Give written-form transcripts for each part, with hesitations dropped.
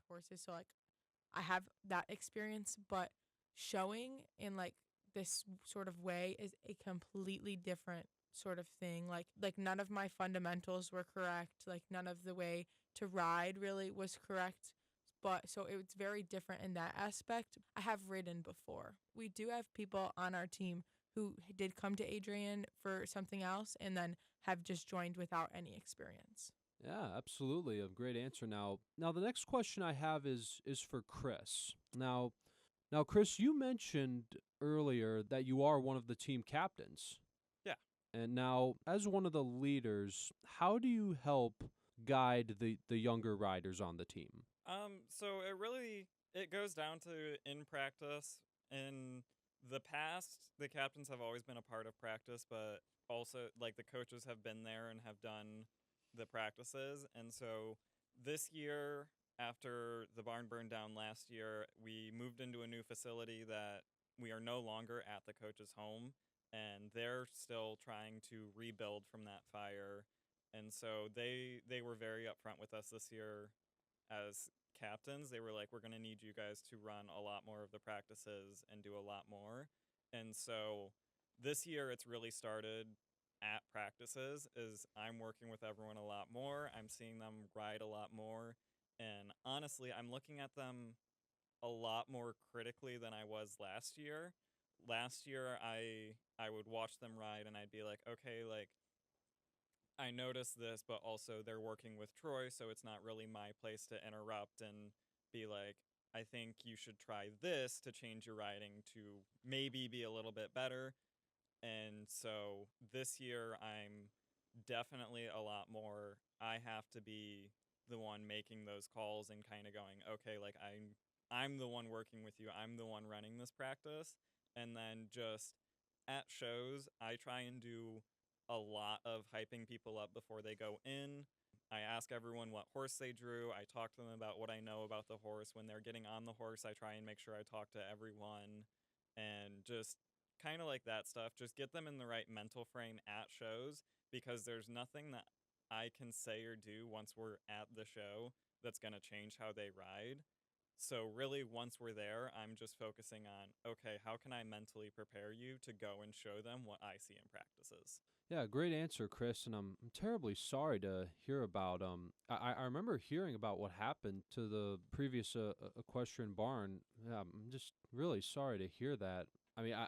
horses, so like I have that experience, but showing in like this sort of way is a completely different sort of thing. Like none of my fundamentals were correct. Like none of the way to ride really was correct. But so it's very different in that aspect. I have ridden before. We do have people on our team who did come to Adrian for something else and then have just joined without any experience. Yeah, absolutely. A great answer. Now the next question I have is for Chris. Now, Chris, you mentioned earlier that you are one of the team captains. Yeah. And now, as one of the leaders, how do you help guide the younger riders on the team? So it goes down to in practice. In the past, the captains have always been a part of practice, but also like the coaches have been there and have done the practices. And so this year, after the barn burned down last year, we moved into a new facility that we are no longer at the coach's home, and they're still trying to rebuild from that fire. And so they were very upfront with us this year as captains. They were like, we're going to need you guys to run a lot more of the practices and do a lot more. And so this year it's really started at practices is I'm working with everyone a lot more. I'm seeing them ride a lot more. And honestly, I'm looking at them a lot more critically than I was last year. Last year I would watch them ride and I'd be like, okay, like I noticed this, but also they're working with Troy, so it's not really my place to interrupt and be like, I think you should try this to change your writing to maybe be a little bit better. And so this year, I'm definitely a lot more. I have to be the one making those calls and kind of going, okay, like I'm the one working with you. I'm the one running this practice. And then just at shows, I try and do a lot of hyping people up before they go in. I ask everyone what horse they drew. I talk to them about what I know about the horse. When they're getting on the horse, I try and make sure I talk to everyone and just kind of like that stuff. Just get them in the right mental frame at shows because there's nothing that I can say or do once we're at the show that's going to change how they ride. So really, once we're there, I'm just focusing on, okay, how can I mentally prepare you to go and show them what I see in practices? Yeah, great answer, Chris. And I'm terribly sorry to hear about. I remember hearing about what happened to the previous equestrian barn. Yeah, I'm just really sorry to hear that. I mean, I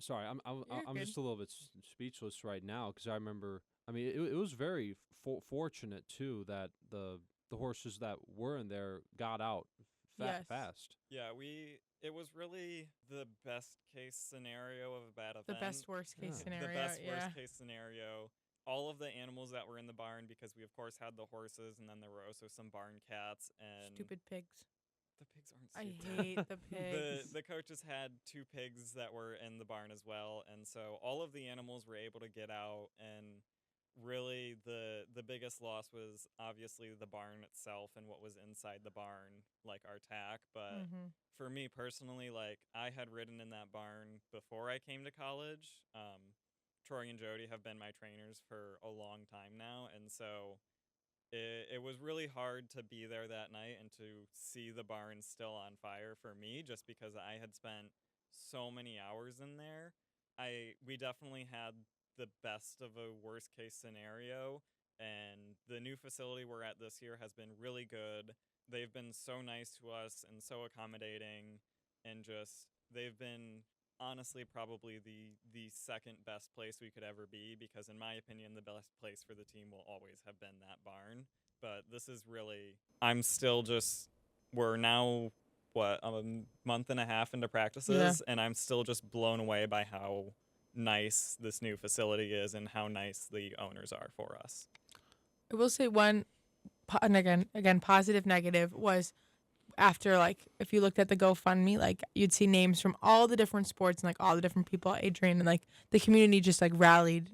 sorry, You're I'm good. just a little bit speechless right now because I remember. I mean, it was very fortunate too that the horses that were in there got out Yes. fast. Yeah, it was really the best case scenario of a bad The event. best worst case Yeah. scenario. The best Yeah. worst case scenario. All of the animals that were in the barn, because we of course had the horses, and then there were also some barn cats, and Stupid pigs. the pigs aren't I stupid. hate the the pigs. the coaches had two pigs that were in the barn as well, and so all of the animals were able to get out. And really, the biggest loss was obviously the barn itself and what was inside the barn, like our tack. But Mhm. for me personally, like I had ridden in that barn before I came to college. Troy and Jody have been my trainers for a long time now, and so it was really hard to be there that night and to see the barn still on fire for me just because I had spent so many hours in there. We definitely had the best of a worst case scenario, and the new facility we're at this year has been really good. They've been so nice to us and so accommodating, and just they've been honestly probably the second best place we could ever be, because in my opinion the best place for the team will always have been that barn. But this is really, I'm still just, we're now what, a month and a half into Yeah. practices, and I'm still just blown away by how nice this new facility is and how nice the owners are for us. I will say one, and again, positive, negative was after like if you looked at the GoFundMe, like you'd see names from all the different sports and like all the different people at Adrian, and like the community just like rallied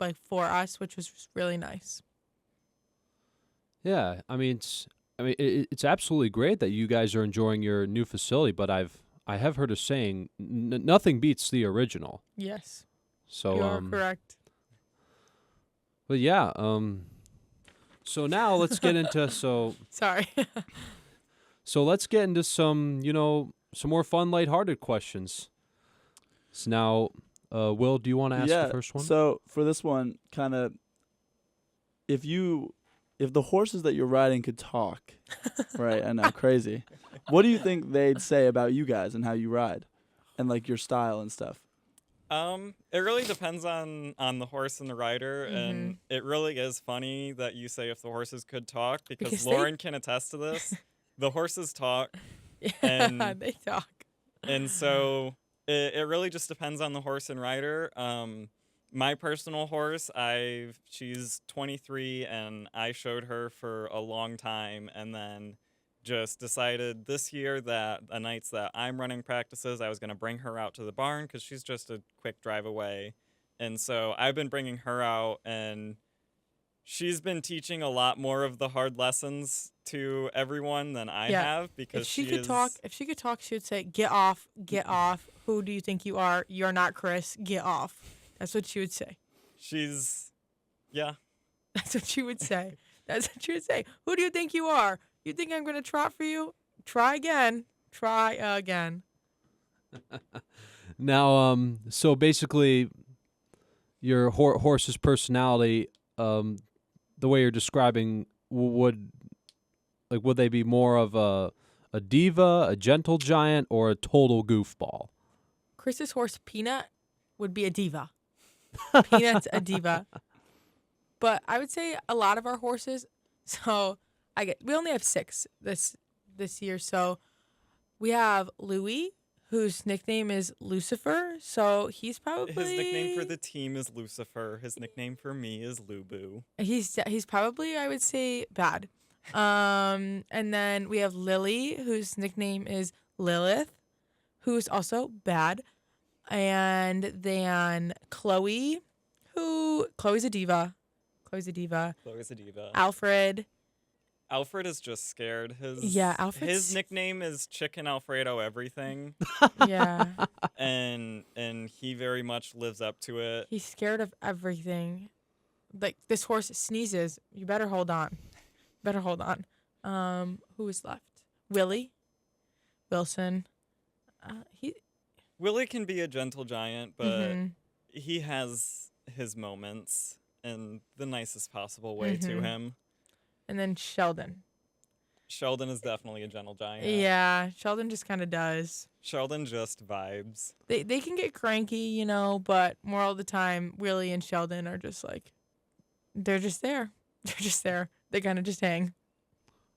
like for us, which was just really nice. Yeah, it's absolutely great that you guys are enjoying your new facility, but I have heard a saying, nothing beats the original. Yes, So you are correct. but yeah, so now let's get into Sorry. So let's get into some, some more fun, lighthearted questions. So now, Will, do you want to ask the first one? So for this one, kind of, if the horses that you're riding could talk, right? I know, crazy. What do you think they'd say about you guys and how you ride, and like your style and stuff? It really depends on the horse and the rider, Mm-hmm. and it really is funny that you say if the horses could talk because Because Lauren can attest to this. The horses talk, Yeah, And- they talk. and so it really just depends on the horse and rider. My personal horse, she's 23, and I showed her for a long time, and then just decided this year that the nights that I'm running practices, I was going to bring her out to the barn because she's just a quick drive away. And so I've been bringing her out, and she's been teaching a lot more of the hard lessons to everyone than I Yeah. have because If she could talk, she would say, "Get off, get off. Who do you think you are? You're not Chris. Get off." That's what she would say. Yeah. That's what she would say. That's what she would say. Who do you think you are? You think I'm going to trot for you? Try again. Try again. Now, so basically, your horse's personality, the way you're describing, would they be more of a diva, a gentle giant, or a total goofball? Chris's horse, Peanut, would be a diva. Peanut's a diva. But I would say a lot of our horses, so we only have 6 this year. So we have Louis, whose nickname is Lucifer. So he's probably His nickname for the team is Lucifer. His nickname for me is Lubu. He's probably, I would say, bad. And then we have Lily, whose nickname is Lilith, who's also bad. And then Chloe's a diva. Chloe's a diva. Alfred. Alfred is just scared. Alfred's His nickname is Chicken Alfredo Everything, Yeah. and he very much lives up to it. He's scared of everything. Like, this horse sneezes. You better hold on. Who is left? Wilson. Willie can be a gentle giant, but Mhm. he has his moments in the nicest possible way to Mhm. him. And then Sheldon. Sheldon is definitely a gentle giant. Yeah, Sheldon just kind of does. Sheldon just vibes. They can get cranky, but more of the time, Willie and Sheldon are just like, they're just there. They're just there. They kind of just hang.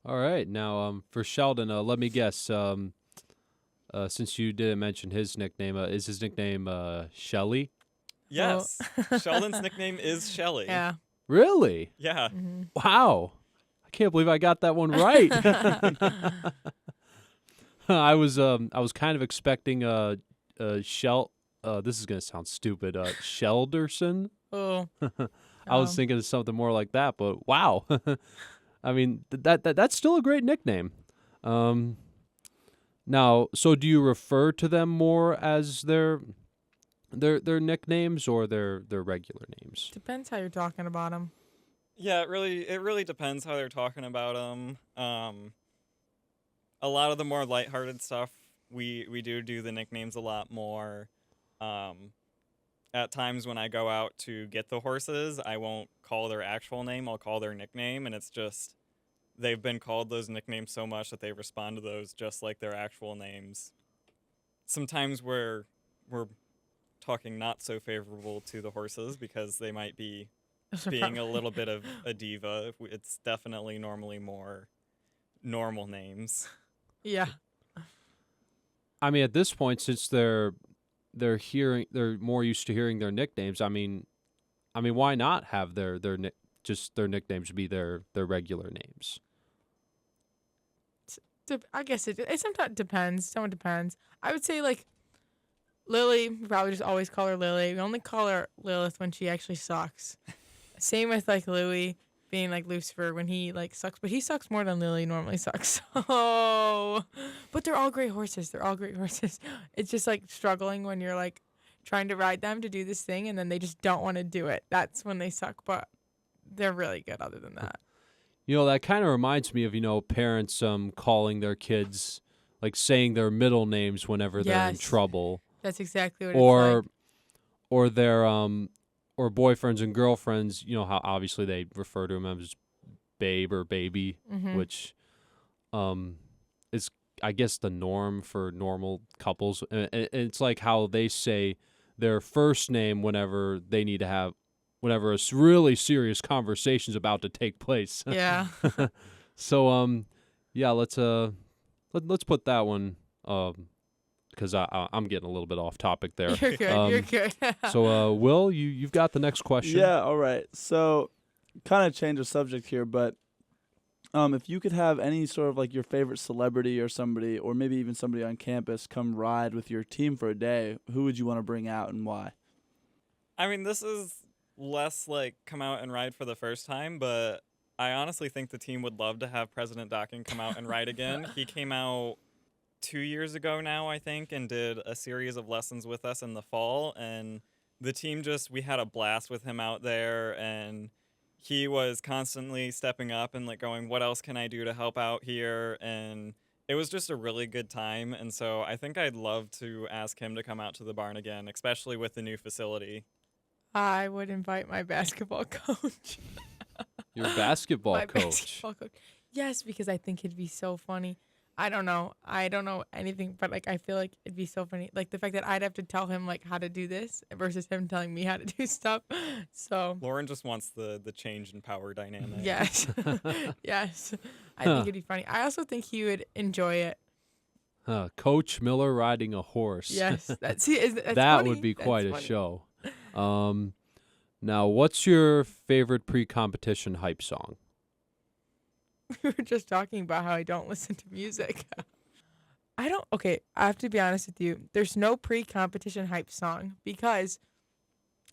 All right, now for Sheldon, let me guess. Since you didn't mention his nickname, is his nickname Shelly? Yes, Sheldon's nickname is Shelly. Yeah. Really? Yeah. Mm-hmm. Wow. I can't believe I got that one right. I was kind of expecting this is gonna sound stupid. Shelderson. Oh. I was thinking of something more like that, but wow. I mean that's still a great nickname. Now, so do you refer to them more as their nicknames or their regular names? Depends how you're talking about them. Yeah, it really depends how they're talking about them. A lot of the more lighthearted stuff, we do the nicknames a lot more. At times when I go out to get the horses, I won't call their actual name. I'll call their nickname, and it's just they've been called those nicknames so much that they respond to those just like their actual names. Sometimes we're talking not so favorable to the horses because they might be being a little bit of a diva. It's definitely normally more normal names. Yeah. I mean, at this point, since they're more used to hearing their nicknames. I mean, why not have their nicknames be their regular names? I guess it sometimes depends. Someone depends. I would say, like, Lily, we probably just always call her Lily. We only call her Lilith when she actually sucks. Same with, like, Louis being like Lucifer when he, like, sucks. But he sucks more than Lily normally sucks. Oh. But they're all great horses. It's just, like, struggling when you're, like, trying to ride them to do this thing and then they just don't want to do it. That's when they suck. But they're really good other than that. That kind of reminds me of, parents calling their kids, like saying their middle names whenever they're in Yes. trouble, That's exactly what or it's like. or their or boyfriends and girlfriends, how obviously they refer to them as babe or baby, Mhm. which is, I guess, the norm for normal couples. And it's like how they say their first name whenever they need to have, whenever a really serious conversation's about to take place. Yeah. So yeah, let's put that one because I'm getting a little bit off topic there. You're good. You're good. So Will, you've got the next question. Yeah, all right. So, kind of change the subject here, but if you could have any sort of like your favorite celebrity or somebody, or maybe even somebody on campus come ride with your team for a day, who would you want to bring out and why? I mean, this is less like come out and ride for the first time, but I honestly think the team would love to have President Dockin come out and ride again. He came out 2 years ago now, I think, and did a series of lessons with us in the fall. And the team we had a blast with him out there, and he was constantly stepping up and like going, what else can I do to help out here? And it was just a really good time. And so I think I'd love to ask him to come out to the barn again, especially with the new facility. I would invite my basketball coach. Your basketball My coach. basketball coach. Yes, because I think it'd be so funny. I don't know anything, but like I feel like it'd be so funny. Like the fact that I'd have to tell him like how to do this versus him telling me how to do stuff. So Lauren just wants the change in power dynamic. yes, yes, I think it'd be funny. I also think he would enjoy it. Coach Miller riding a horse. Yes, that's That funny. would be That's quite a funny. show. Now, what's your favorite pre-competition hype song? We were just talking about how I don't listen to music. Okay, I have to be honest with you. There's no pre-competition hype song because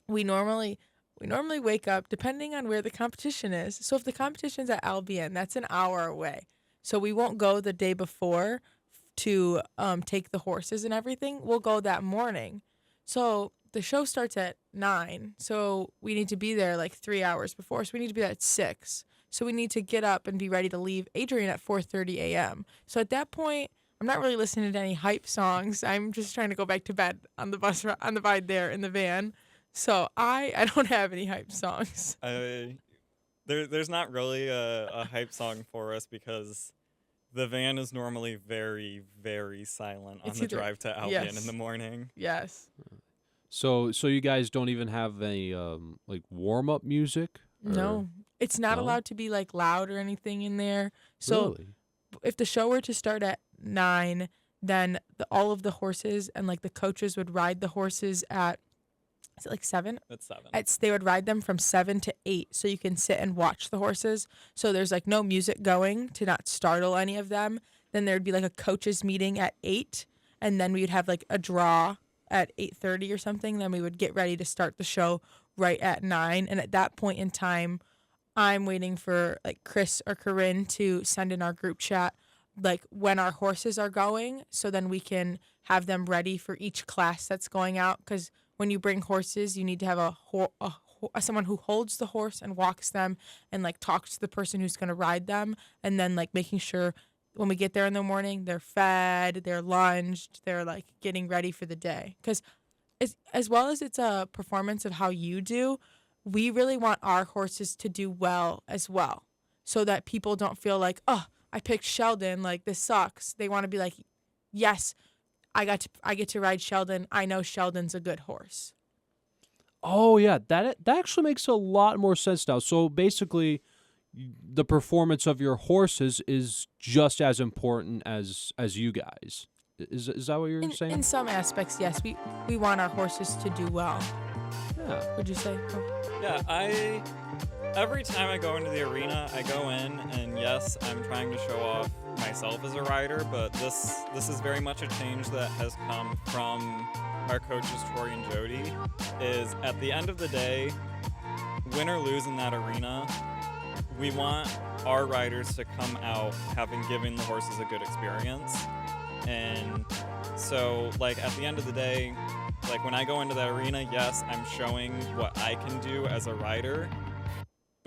we normally wake up depending on where the competition is. So if the competition's at LBN, that's an hour away. So we won't go the day before to take the horses and everything. We'll go that morning. So the show starts at 9. So we need to be there like 3 hours before. So we need to be there at 6. So we need to get up and be ready to leave Adrian at 4:30 a.m. So at that point, I'm not really listening to any hype songs. I'm just trying to go back to bed on the bus on the ride there in the van. So I don't have any hype songs. There's not really a hype song for us because the van is normally very, very silent on It's the either- drive to Albion yes. in the morning. Yes. So you guys don't even have any like warm-up music? No. It's not No? allowed to be like loud or anything in there. So Really? if the show were to start at 9, then all of the horses and like the coaches would ride the horses at, is it like 7? It's 7. They would ride them from 7 to 8, so you can sit and watch the horses. So there's like no music going to not startle any of them. Then there'd be like a coaches meeting at 8, and then we'd have like a draw at 8:30 or something. Then we would get ready to start the show right at 9. And at that point in time, I'm waiting for like Chris or Corinne to send in our group chat like when our horses are going, so then we can have them ready for each class that's going out. Because when you bring horses, you need to have someone who holds the horse and walks them and like talks to the person who's going to ride them, and then like making sure when we get there in the morning they're fed, they're lunged, they're like getting ready for the day. Because as well as it's a performance of how you do, we really want our horses to do well as well, so that people don't feel like, oh, I picked Sheldon, like this sucks. They want to be like, yes, I get to ride Sheldon. I know Sheldon's a good horse. Oh yeah, that actually makes a lot more sense now. So basically, the performance of your horses is just as important as you guys. Is that what you're saying? In some aspects, yes. We want our horses to do well. Yeah. Would you say? Oh. Yeah, every time I go into the arena, I go in and yes, I'm trying to show off myself as a rider, but this is very much a change that has come from our coaches Troy and Jody. Is at the end of the day, win or lose in that arena, we want our riders to come out having given the horses a good experience. And so like at the end of the day, like when I go into that arena, yes, I'm showing what I can do as a rider,